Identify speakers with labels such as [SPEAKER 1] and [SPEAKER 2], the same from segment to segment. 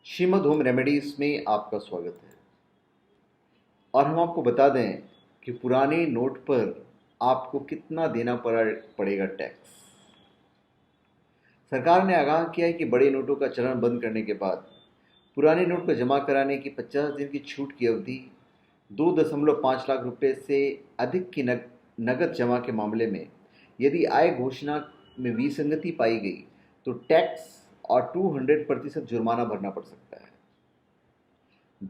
[SPEAKER 1] Shrimad home remedies में आपका स्वागत है। और हम आपको बता दें कि पुराने नोट पर आपको कितना देना पड़ेगा टैक्स। सरकार ने आगाह किया है कि बड़े नोटों का चलन बंद करने के बाद पुराने नोट को जमा कराने की 50 दिन की छूट की अवधि 2.5 लाख रुपए से अधिक की नकद जमा के मामले में यदि आय घोषणा में विसंगति पाई गई तो टैक्स और 200% जुर्माना भरना पड़ सकता है।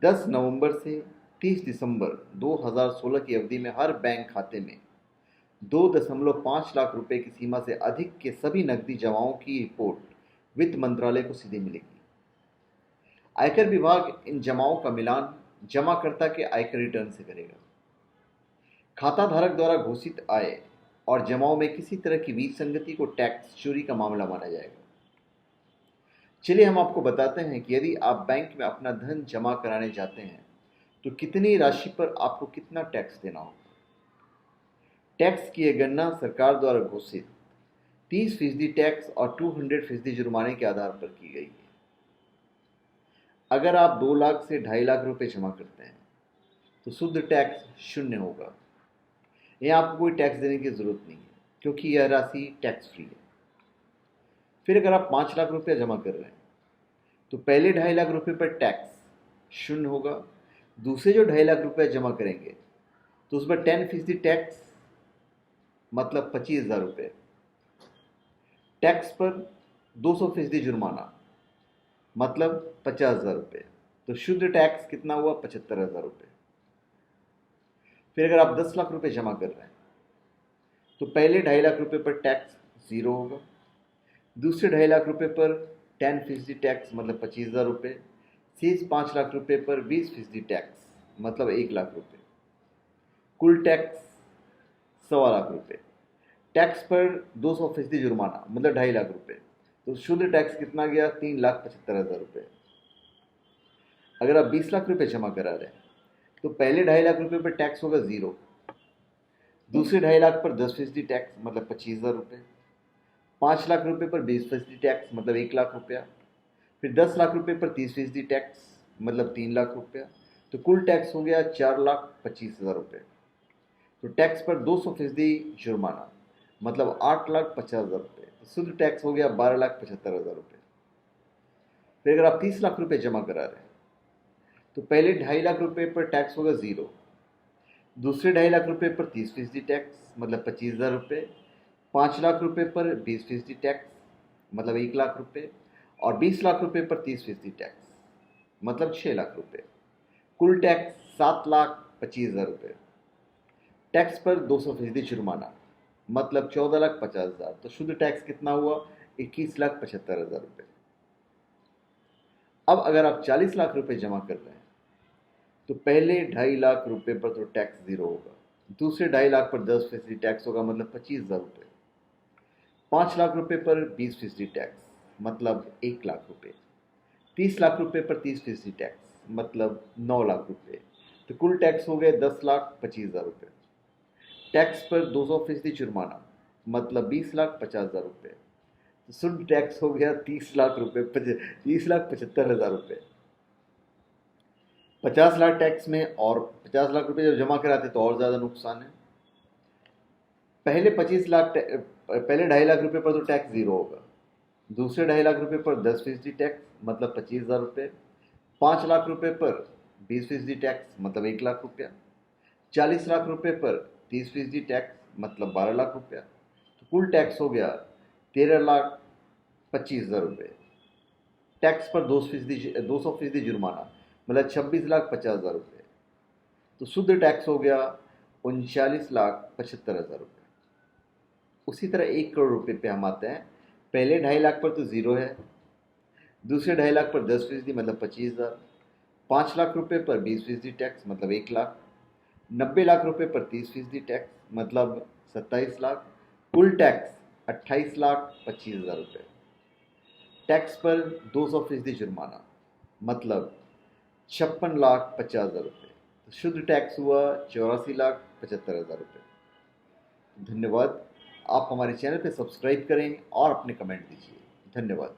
[SPEAKER 1] 10 नवंबर से 30 दिसंबर 2016 की अवधि में हर बैंक खाते में 2.5 लाख रुपए की सीमा से अधिक के सभी नकदी जमाओं की रिपोर्ट वित्त मंत्रालय को सीधे मिलेगी। आयकर विभाग इन जमाओं का मिलान जमाकर्ता के आयकर रिटर्न से करेगा। खाता धारक द्वारा घोषित आय और जमाओं में किसी तरह की विसंगति को टैक्स चोरी का मामला माना जाएगा। चलिए हम आपको बताते हैं कि यदि आप बैंक में अपना धन जमा कराने जाते हैं तो कितनी राशि पर आपको कितना टैक्स देना होगा। टैक्स की यह गणना सरकार द्वारा घोषित 30% टैक्स और 200% जुर्माने के आधार पर की गई है। अगर आप 2 लाख से 2.5 लाख रुपए जमा करते हैं तो शुद्ध टैक्स 0 होगा। यह आपको कोई टैक्स देने की जरूरत नहीं है क्योंकि यह राशि टैक्स फ्री है। फिर अगर आप 5 लाख रुपया जमा कर रहे हैं तो पहले 2.5 लाख रुपए पर टैक्स 0 होगा। दूसरे जो 2.5 लाख रुपया जमा करेंगे तो उस पर 10% टैक्स मतलब 25,000 रुपये। टैक्स पर 200% जुर्माना मतलब 50,000 रुपये। तो शुद्ध टैक्स कितना हुआ? 75,000 रुपये। फिर अगर आप 10 लाख रुपए जमा कर रहे हैं तो पहले 2.5 लाख रुपए पर टैक्स 0 होगा। दूसरे 2.5 लाख रुपए पर 10% टैक्स मतलब 25,000 रुपये। शेष 5 लाख रुपए पर 20% टैक्स मतलब 1 लाख रुपये। कुल टैक्स 1.25 लाख रुपये। टैक्स पर 200% जुर्माना मतलब 2.5 लाख रुपये। तो शुद्ध टैक्स कितना गया? 3,75,000 रुपये। अगर आप 20 लाख रुपये जमा करा रहे हैं तो पहले 2.5 लाख रुपये पर टैक्स होगा 0। दूसरे 2.5 लाख पर 10% टैक्स मतलब 25,000 रुपये। 5 लाख रुपये पर 20% टैक्स मतलब 1 लाख रुपया। फिर 10 लाख रुपये पर 30% टैक्स मतलब 3 लाख रुपया। तो कुल टैक्स हो गया 4,25,000 रुपये। तो टैक्स पर 200% जुर्माना मतलब 8,50,000 रुपये। तो शुद्ध टैक्स हो गया 12,75,000 रुपये। फिर अगर आप 30 लाख रुपये जमा करा रहे हैं तो पहले 2.5 लाख रुपये पर टैक्स होगा 0। दूसरे 2.5 लाख रुपये पर 30% टैक्स मतलब 25,000 रुपये। 5 लाख रुपये पर 20% टैक्स मतलब 1 लाख रुपये। और 20 लाख रुपये पर 30% टैक्स मतलब 6 लाख रुपये। कुल टैक्स 7,25,000 रुपये। टैक्स पर 200% जुर्माना मतलब 14,50,000। तो शुद्ध टैक्स कितना हुआ? 21,75,000 रुपये। अब अगर आप 40 लाख रुपये जमा कर रहे हैं तो पहले 2.5 लाख रुपये पर तो टैक्स 0 होगा। दूसरे 2.5 लाख पर 10% टैक्स होगा मतलब 25,000 रुपये। 5 लाख रुपये पर 20% टैक्स मतलब 1 लाख रुपये। 30 लाख रुपये पर 30% टैक्स मतलब 9 लाख रुपये। तो कुल टैक्स हो गए 10,25,000 रुपये। टैक्स पर 200% जुर्माना मतलब 20,50,000 रुपये। तो शुद्ध टैक्स हो गया 30 लाख रुपये 30,75,000 रुपये। 50 लाख टैक्स में और 50 लाख रुपये जब जमा कराते तो और ज़्यादा नुकसान है। पहले 2.5 लाख रुपये पर तो टैक्स 0 होगा। दूसरे 2.5 लाख रुपये पर 10% टैक्स मतलब 25,000 रुपये। 5 लाख रुपये पर 20% टैक्स मतलब 1 लाख रुपया। 40 लाख रुपये पर 30% टैक्स मतलब 12 लाख रुपया। तो कुल टैक्स हो गया 13,25,000 रुपये। टैक्स पर 200% जुर्माना मतलब 26,50,000 रुपये। तो शुद्ध टैक्स हो गया 39,75,000 रुपये। उसी तरह 1 करोड़ रुपये पे हम आते हैं। पहले 2.5 लाख पर तो 0 है। दूसरे 2.5 लाख पर 10% मतलब 25,000। 5 लाख रुपये पर 20% टैक्स मतलब 1 लाख। 90 लाख रुपये पर 30% टैक्स मतलब 27 लाख। कुल टैक्स 28,25,000 रुपये। टैक्स पर 200% जुर्माना मतलब 56,50,000 रुपये। तो शुद्ध टैक्स हुआ 84,75,000 रुपये। धन्यवाद। आप हमारे चैनल पर सब्सक्राइब करें और अपने कमेंट दीजिए। धन्यवाद।